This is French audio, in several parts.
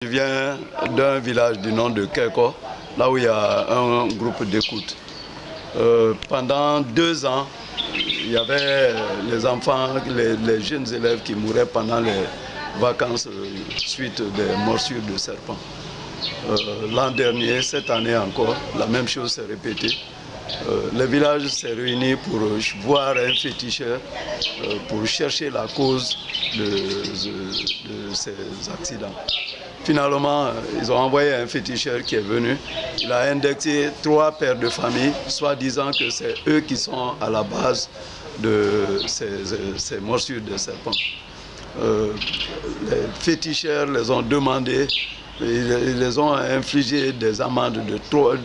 Je viens d'un village du nom de Keko, là où il y a un groupe d'écoute. Pendant 2 ans, il y avait les enfants, les jeunes élèves qui mouraient pendant les vacances suite des morsures de serpents. L'an dernier, cette année encore, la même chose s'est répétée. Le village s'est réuni pour voir un féticheur, pour chercher la cause de ces accidents. Finalement, ils ont envoyé un féticheur qui est venu. Il a indexé 3 pères de famille, soi-disant que c'est eux qui sont à la base de ces morsures de serpents. Les féticheurs les ont demandé, ils les ont infligé des amendes de 3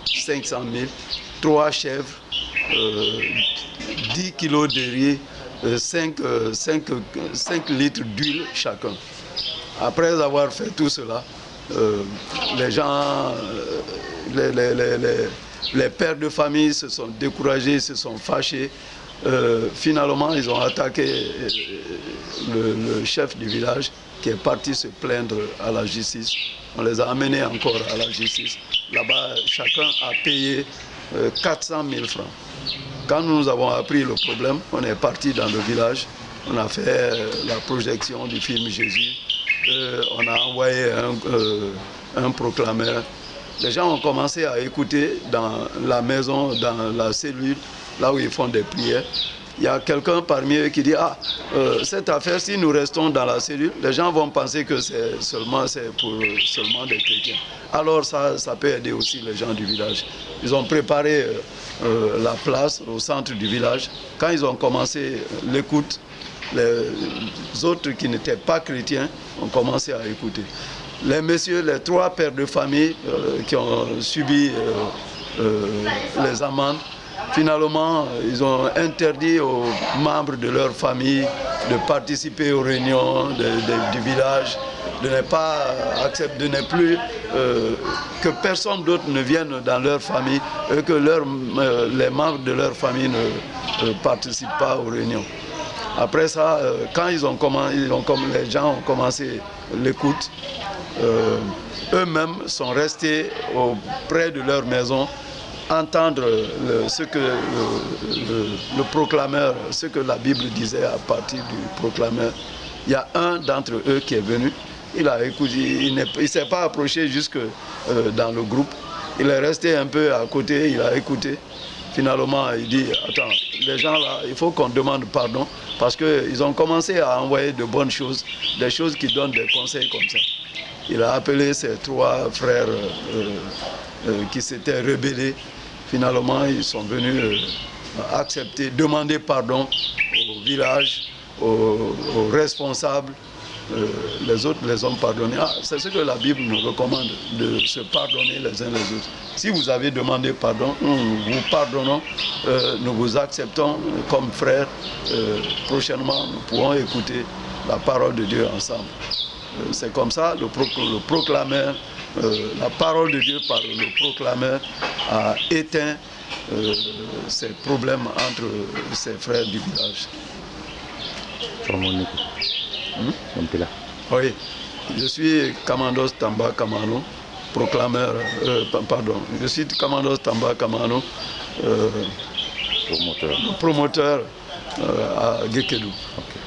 500 000, 3 chèvres, 10 kilos de riz, 5 litres d'huile chacun. Après avoir fait tout cela, les gens, les pères de famille se sont découragés, se sont fâchés. Finalement, ils ont attaqué le chef du village qui est parti se plaindre à la justice. On les a amenés encore à la justice. Là-bas, chacun a payé 400 000 francs. Quand nous avons appris le problème, on est parti dans le village. On a fait la projection du film Jésus. On a envoyé un proclameur. Les gens ont commencé à écouter dans la maison, dans la cellule, là où ils font des prières. Il y a quelqu'un parmi eux qui dit « cette affaire, si nous restons dans la cellule, les gens vont penser que c'est pour seulement des chrétiens. » Alors ça peut aider aussi les gens du village. Ils ont préparé la place au centre du village. Quand ils ont commencé l'écoute, les autres qui n'étaient pas chrétiens ont commencé à écouter. Les messieurs, les 3 pères de famille qui ont subi les amendes, finalement, ils ont interdit aux membres de leur famille de participer aux réunions du village, de ne pas accepter, de ne plus que personne d'autre ne vienne dans leur famille et que les membres de leur famille ne participent pas aux réunions. Après ça, quand les gens ont commencé l'écoute, eux-mêmes sont restés près de leur maison, entendre ce que le proclameur, ce que la Bible disait à partir du proclameur. Il y a un d'entre eux qui est venu, il a écouté, il ne s'est pas approché jusque dans le groupe, il est resté un peu à côté, il a écouté. Finalement, il dit, attends, les gens là, il faut qu'on demande pardon parce qu'ils ont commencé à envoyer de bonnes choses, des choses qui donnent des conseils comme ça. Il a appelé ses 3 frères qui s'étaient rebellés. Finalement, ils sont venus accepter, demander pardon au village, aux responsables. Les autres les ont pardonnés. C'est ce que la Bible nous recommande, de se pardonner les uns les autres. Si vous avez demandé pardon, nous vous pardonnons, nous vous acceptons comme frères. Prochainement, nous pourrons écouter la parole de Dieu ensemble. C'est comme ça, le proclameur, la parole de Dieu par le proclameur a éteint ces problèmes entre ces frères du village. Oui, je suis Kamandos Tamba Kamano, proclameur, je suis Kamandos Tamba Kamano, promoteur à Gekedou. Okay.